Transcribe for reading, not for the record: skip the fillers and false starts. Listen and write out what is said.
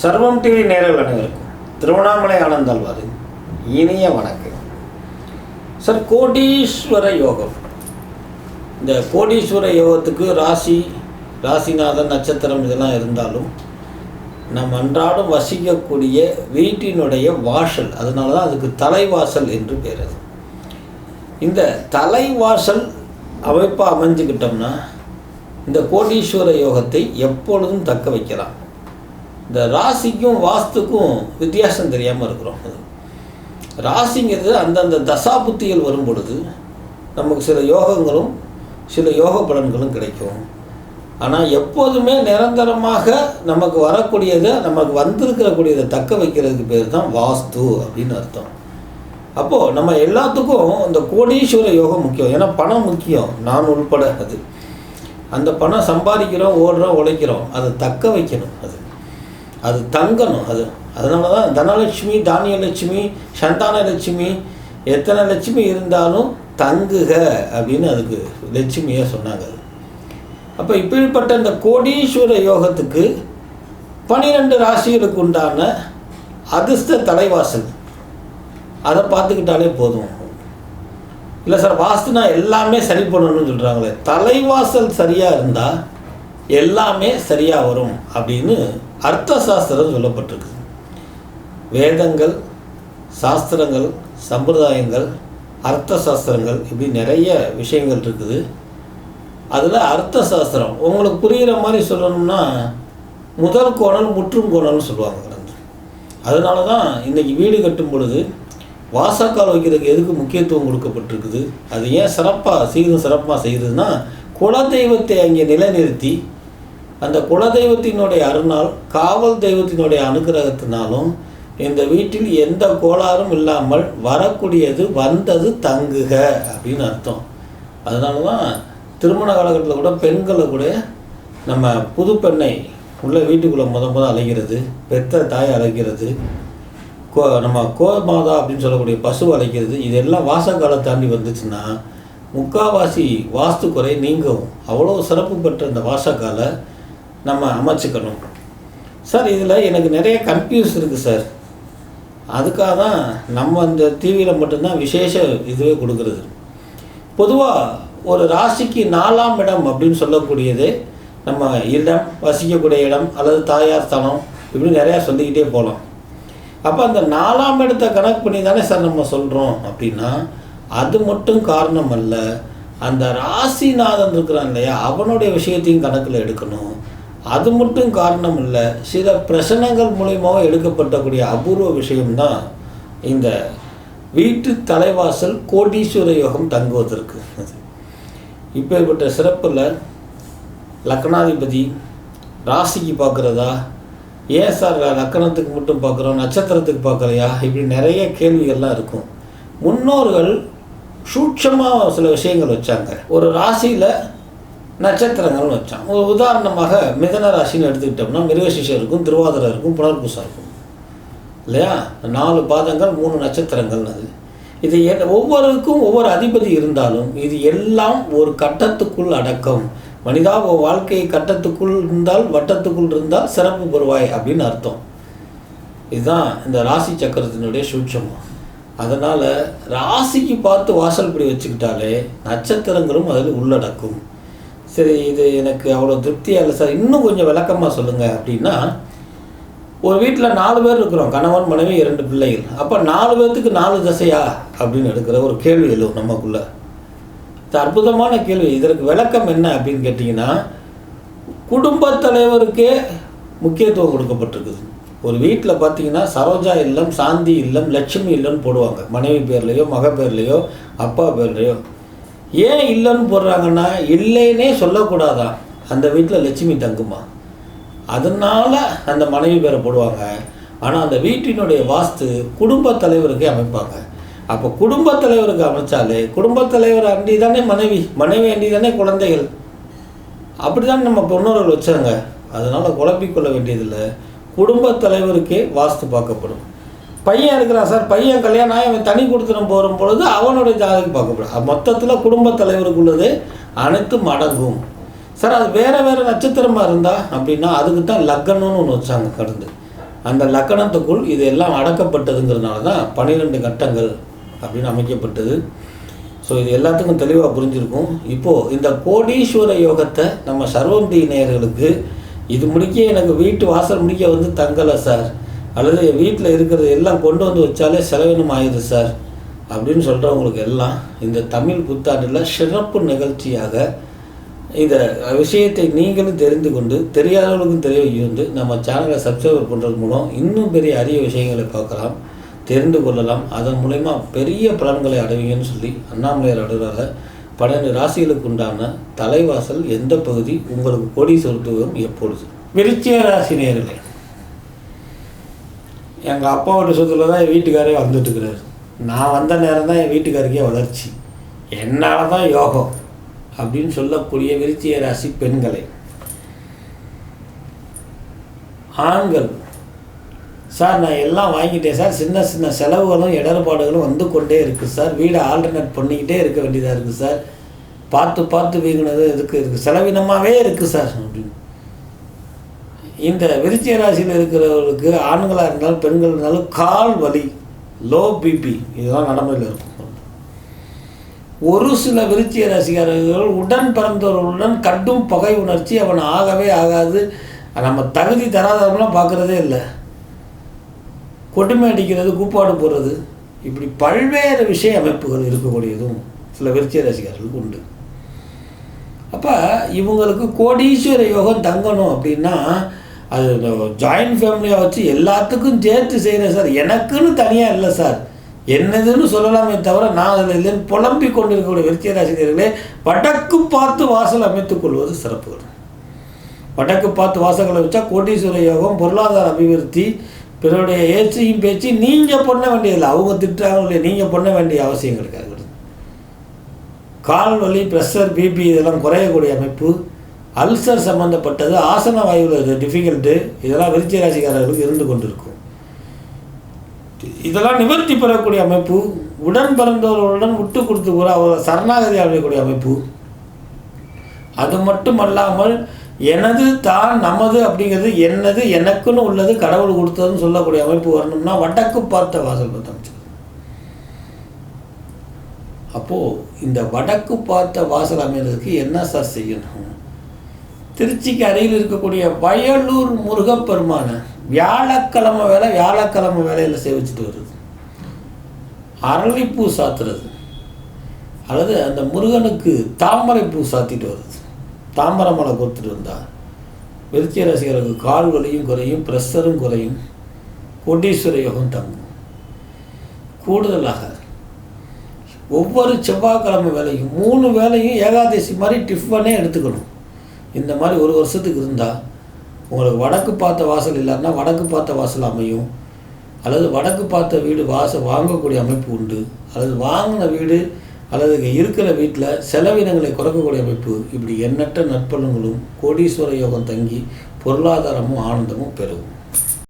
சர்வம் டிவி நேயர்கள் அனைவருக்கும் திருவண்ணாமலை ஆனந்தாழ்வாரின் இனிய வணக்கம். சார், கோடீஸ்வர யோகம். இந்த கோடீஸ்வர யோகத்துக்கு ராசிநாதன் நட்சத்திரம் இதெல்லாம் இருந்தாலும் நம் அன்றாடம் வசிக்கக்கூடிய வீட்டினுடைய வாசல், அதனால தான் அதுக்கு தலைவாசல் என்று பேர். இந்த தலைவாசல் அமைப்பாக அமைஞ்சுக்கிட்டோம்னா இந்த கோடீஸ்வர யோகத்தை எப்பொழுதும் தக்க வைக்கலாம். இந்த ராசிக்கும் வாஸ்துக்கும் வித்தியாசம் தெரியாமல் இருக்கிறோம். ராசிங்கிறது அந்தந்த தசாபுத்திகள் வரும் பொழுது நமக்கு சில யோகங்களும் சில யோக பலன்களும் கிடைக்கும். ஆனால் எப்போதுமே நிரந்தரமாக நமக்கு வரக்கூடியதை, நமக்கு வந்திருக்கக்கூடியதை தக்க வைக்கிறதுக்கு பேர் தான் வாஸ்து அப்படின்னு அர்த்தம். அப்போது நம்ம எல்லாத்துக்கும் இந்த கோடீஸ்வர யோகம் முக்கியம். ஏன்னா பணம் முக்கியம், நான் உள்பட. அந்த பணம் சம்பாதிக்கிறோம், ஓடுறோம், உழைக்கிறோம், அதை தக்க வைக்கணும், அது தங்கணும். அதனால தான் தனலட்சுமி, தானியலட்சுமி, சந்தானலட்சுமி, எத்தனை லட்சுமி இருந்தாலும் தங்குக அப்படின்னு அதுக்கு லட்சுமியாக சொன்னாங்க. அப்போ இப்படிப்பட்ட இந்த கோடீஸ்வர யோகத்துக்கு 12 ராசிகளுக்கு உண்டான அதிர்ஷ்ட தலைவாசல் அதை பார்த்துக்கிட்டாலே போதும். இல்லை சார், வாஸ்துனா எல்லாமே சரி பண்ணணும்னு சொல்கிறாங்களே. தலைவாசல் சரியாக இருந்தால் எல்லாமே சரியாக வரும் அப்படின்னு அர்த்த சாஸ்திரம் சொல்லப்பட்டிருக்கு. வேதங்கள், சாஸ்திரங்கள், சம்பிரதாயங்கள், அர்த்த சாஸ்திரங்கள், இப்படி நிறைய விஷயங்கள் இருக்குது. அதில் அர்த்த சாஸ்திரம் உங்களுக்கு புரிகிற மாதிரி சொல்லணும்னா முதல் கோணல் முற்றும் கோணல்னு சொல்லுவாங்க. அதனால தான் இன்றைக்கி வீடு கட்டும் பொழுது வாசக்கால் வைக்கிறதுக்கு எதுக்கு முக்கியத்துவம் கொடுக்கப்பட்டிருக்குது, அது ஏன் சிறப்பாக செய்கிறதுனா குலதெய்வத்தை அங்கே நிலைநிறுத்தி அந்த குலதெய்வத்தினுடைய அருளால், காவல் தெய்வத்தினுடைய அனுகிரகத்தினாலும் இந்த வீட்டில் எந்த கோளாறும் இல்லாமல் வரக்கூடியது வந்தது தங்குக அப்படின்னு அர்த்தம். அதனால தான் திருமண காலகட்டத்தில் கூட பெண்களை கூட நம்ம புது பெண்ணை உள்ள வீட்டுக்குள்ளே முத அழைக்கிறது, பெத்த தாயை அழைக்கிறது, நம்ம கோமாதா அப்படின்னு சொல்லக்கூடிய பசு அழைக்கிறது, இதெல்லாம் வாசக்காலை தாண்டி வந்துச்சுன்னா முக்காவாசி வாஸ்து குறை நீங்கும். அவ்வளோ சிறப்பு பெற்ற இந்த வாசக்காலை நம்ம அமைச்சிக்கணும். சார், இதில் எனக்கு நிறைய கன்ஃபியூஸ் இருக்குது சார். அதுக்காக தான் நம்ம இந்த டிவியில் மட்டும்தான் விசேஷ இதுவே கொடுக்குறது. பொதுவாக ஒரு ராசிக்கு 4ஆம் இடம் அப்படின்னு சொல்லக்கூடியது நம்ம இடம், வசிக்கக்கூடிய இடம் அல்லது தாயார் ஸ்தானம், இப்படி நிறையா சொல்லிக்கிட்டே போகலாம். அப்போ அந்த 4ஆம் இடத்தை கணக்கு பண்ணி தானே சார் நம்ம சொல்கிறோம் அப்படின்னா அது மட்டும் காரணம் அல்ல. அந்த ராசிநாதன் இருக்கிறான் இல்லையா, அவனுடைய விஷயத்தையும் கணக்கில் எடுக்கணும். அது மட்டும் காரணம் இல்லை, சில பிரச்சனைகள் மூலமாக எடுக்கப்பட்டக்கூடிய அபூர்வ விஷயம்தான் இந்த வீட்டு தலைவாசல் கோடீஸ்வர யோகம் தங்குவதற்கு. இப்பேற்பட்ட சிறப்பில் லக்னாதிபதி ராசிக்கு பார்க்குறதா, ஏன் சார் லக்கணத்துக்கு மட்டும் பார்க்குறோம், நட்சத்திரத்துக்கு பார்க்குறையா, இப்படி நிறைய கேள்விகள்லாம் இருக்கும். முன்னோர்கள் சூட்சமாக சில விஷயங்கள் வச்சாங்க. ஒரு ராசியில் நட்சத்திரங்கள்னு வச்சான். ஒரு உதாரணமாக மிதன ராசின்னு எடுத்துக்கிட்டோம்னா மிருகசீரிஷம் இருக்கும், திருவாதிரை இருக்கும், புனர்பூசம் இருக்கும் இல்லையா. 4 பாதங்கள் 3 நட்சத்திரங்கள். இது ஒவ்வொருக்கும் ஒவ்வொரு அதிபதி இருந்தாலும் இது எல்லாம் ஒரு கட்டத்துக்குள் அடக்கம். மனிதா வாழ்க்கை கட்டத்துக்குள் இருந்தால், வட்டத்துக்குள் இருந்தால் சிறப்பு பெறுவாய் அப்படின்னு அர்த்தம். இதுதான் இந்த ராசி சக்கரத்தினுடைய சூட்சம். அதனால் ராசிக்கு பார்த்து வாசல்படி வச்சுக்கிட்டாலே நட்சத்திரங்களும் அதில் உள்ளடக்கும். சரி, இது எனக்கு அவ்வளோ திருப்தியாக இல்லை சார், இன்னும் கொஞ்சம் விளக்கமாக சொல்லுங்கள் அப்படின்னா, ஒரு வீட்டில் 4 பேர் இருக்கிறோம், கணவன் மனைவி 2 பிள்ளைகள். அப்போ 4 பேர்த்துக்கு 4 திசையா அப்படின்னு எடுக்கிற ஒரு கேள்வி எழுவும் நமக்குள்ள. இது அற்புதமான கேள்வி. இதற்கு விளக்கம் என்ன அப்படின்னு கேட்டிங்கன்னா, குடும்பத் தலைவருக்கே முக்கியத்துவம் கொடுக்கப்பட்டிருக்குது. ஒரு வீட்டில் பார்த்தீங்கன்னா சரோஜா இல்லம், சாந்தி இல்லம், லட்சுமி இல்லம்னு போடுவாங்க. மனைவி பேர்லேயோ, மக பேர்லேயோ, அப்பா பேர்லேயோ. ஏன் இல்லைன்னு போடுறாங்கன்னா, இல்லைன்னே சொல்லக்கூடாதான், அந்த வீட்டில் லட்சுமி தங்குமா, அதனால் அந்த மனைவி பேரை போடுவாங்க. ஆனால் அந்த வீட்டினுடைய வாஸ்து குடும்பத் தலைவருக்கே அமைப்பாங்க. அப்போ குடும்பத் தலைவருக்கு அமைச்சாலே குடும்பத் தலைவர் அண்டி தானே மனைவி அண்டி தானே குழந்தைகள், அப்படி தான் நம்ம முன்னோர்கள் வச்சாங்க. அதனால் குழப்பிக்கொள்ள வேண்டியதில்லை, குடும்பத் தலைவருக்கே வாஸ்து பார்க்கப்படும். பையன் இருக்கிறான் சார், பையன் கல்யாணம் ஆகி அவன் தனி கொடுத்துடும் போகும் பொழுது அவனுடைய ஜாதகம் பார்க்கப்படும். மொத்தத்தில் குடும்பத் தலைவருக்குள்ளது அனைத்தும் அடங்கும். சார், அது வேறு நட்சத்திரமாக இருந்தால் அப்படின்னா அதுக்கு தான் லக்னம்னு ஒன்று வச்சாங்க கடந்து. அந்த லக்கணத்துக்குள் இது எல்லாம் அடக்கப்பட்டதுங்கிறதுனால தான் 12 கட்டங்கள் அப்படின்னு அமைக்கப்பட்டது. ஸோ இது எல்லாத்துக்கும் தெளிவாக புரிஞ்சிருக்கும். இப்போது இந்த கோடீஸ்வர யோகத்தை நம்ம சர்வம் டி நேயர்களுக்கு இது முடிக்க எனக்கு வீட்டு வாசல் முடிக்க வந்து தங்கலை சார், அல்லது வீட்டில் இருக்கிறது எல்லாம் கொண்டு வந்து வச்சாலே செலவினம் ஆயிடுது சார் அப்படின்னு சொல்கிறவங்களுக்கு எல்லாம் இந்த தமிழ் புத்தாண்டில் சிறப்பு நிகழ்ச்சியாக இந்த விஷயத்தை நீங்களும் தெரிந்து கொண்டு தெரியாதவர்களுக்கும் தெரிய வைத்து நம்ம சேனலை சப்ஸ்கிரைப் பண்ணுறது மூலம் இன்னும் பெரிய அரிய விஷயங்களை பார்க்கலாம், தெரிந்து கொள்ளலாம். அதன் மூலமா பெரிய பலன்களை அடைவீங்கன்னு சொல்லி அண்ணாமலையார் அடுறாக 12 ராசிகளுக்கு உண்டான தலைவாசல் எந்த பகுதி, உங்களுக்கு கோடீஸ்வரத்துவம் எப்பொழுது. விருச்சிக ராசி நேயர்களே, எங்கள் அப்பாவோட சொத்துல தான் என் வீட்டுக்காரே வந்துட்டு இருக்கிறாரு. நான் வந்த நேரம் தான் என் வீட்டுக்காருக்கே வளர்ச்சி, என்னால் தான் யோகம் அப்படின்னு சொல்லக்கூடிய விருச்சிக ராசி பெண்களை, ஆண்கள் சார் நான் எல்லாம் வாங்கிட்டேன் சார், சின்ன சின்ன செலவுகளும் இடர்பாடுகளும் வந்து கொண்டே இருக்குது சார், வீடை ஆல்டர்னேட் பண்ணிக்கிட்டே இருக்க வேண்டியதாக இருக்குது சார், பார்த்து வீங்கினது இருக்குது செலவினமாகவே இருக்குது சார் அப்படின்னு. இந்த விருச்சிக ராசியில் இருக்கிறவர்களுக்கு ஆண்களாக இருந்தாலும் பெண்கள் இருந்தாலும் கால் வலி, லோ பிபி இதெல்லாம் நடைமுறையில் இருக்கும். ஒரு சில விருச்சிக ராசிக்காரர்கள் உடன் பிறந்தவர்களுடன் கடும் பகை உணர்ச்சி, அவன் ஆகவே ஆகாது, நம்ம தகுதி தராதவங்களாம் பார்க்குறதே இல்லை, கொடுமை அடிக்கிறது, கூப்பாடு போடுறது, இப்படி பல்வேறு விஷய அமைப்புகள் இருக்கக்கூடியதும் சில விருச்சிக ராசிக்காரர்களுக்கு உண்டு. அப்போ இவங்களுக்கு கோடீஸ்வர யோகம் தங்கணும் அப்படின்னா அது ஜாயின்ட் ஃபேமிலியாக வச்சு எல்லாத்துக்கும் சேர்த்து செய்கிறேன் சார், எனக்குன்னு தனியாக இல்லை சார், என்னதுன்னு சொல்லலாமே தவிர நான் அதில் இல்லைன்னு புலம்பிக் கொண்டிருக்கக்கூடிய விருச்சிக ராசினியர்களே, வடக்கு பார்த்து வாசல் அமைத்துக் கொள்வது சிறப்புகள். வடக்கு பார்த்து வாசல்களை வச்சா கோடீஸ்வர யோகம், பொருளாதார அபிவிருத்தி, பிறருடைய ஏற்றையும் பேச்சு நீங்கள் பண்ண வேண்டியதில்லை, அவங்க திட்டுறாங்களே நீங்கள் பண்ண வேண்டிய அவசியம் கிடைக்காது. கால் வலி, ப்ரெஷர், பிபி இதெல்லாம் குறையக்கூடிய அமைப்பு, அல்சர் சம்மந்தப்பட்டது, ஆசன வாயுவில் டிஃபிகல்ட்டு இதெல்லாம் விருச்சிக ராசிக்காரர்களுக்கு இருந்து கொண்டிருக்கும். இதெல்லாம் நிவர்த்தி பெறக்கூடிய அமைப்பு, உடன் பிறந்தவர்களுடன் விட்டு கொடுத்து கூட அவரை சரணாகதி அடையக்கூடிய அமைப்பு. அது மட்டும் அல்லாமல் எனது தான் நமது அப்படிங்கிறது என்னது எனக்குன்னு உள்ளது கடவுள் கொடுத்ததுன்னு சொல்லக்கூடிய அமைப்பு வரணும்னா வடக்கு பார்த்த வாசல் பார்த்து அமைச்சு. அப்போது இந்த வடக்கு பார்த்த வாசல் அமைகிறதுக்கு என்ன சார் செய்யணும்? திருச்சிக்கு அருகில் இருக்கக்கூடிய வயலூர் முருகப்பெருமான வியாழக்கிழமை வேலையில் சேவிச்சுட்டு வருது, அரளிப்பூ சாத்துறது, அல்லது அந்த முருகனுக்கு தாமரை பூ சாத்திட்டு வருது, தாமரை மலை கொடுத்துட்டு வந்தால் விருச்சிக ராசிகளுக்கு கால் வலியும் குறையும், ப்ரெஷரும் குறையும், கோடீஸ்வர யோகம் தங்கும். கூடுதலாக ஒவ்வொரு செவ்வாய்க்கிழமை வேலையும் 3 வேலையும் ஏகாதசி மாதிரி டிஃபனே எடுத்துக்கணும். இந்த மாதிரி ஒரு வருஷத்துக்கு இருந்தால் உங்களுக்கு வடக்கு பார்த்த வாசல் இல்லைன்னா வடக்கு பார்த்த வாசல் அமையும், அல்லது வடக்கு பார்த்த வீடு வாசல் வாங்கக்கூடிய அமைப்பு உண்டு, அல்லது வாங்கின வீடு அல்லது இருக்கிற வீட்டில் செலவினங்களை குறைக்கக்கூடிய அமைப்பு. இப்படி எண்ணற்ற நற்பலன்களும் கோடீஸ்வர யோகம் தங்கி பொருளாதாரமும் ஆனந்தமும் பெறும்.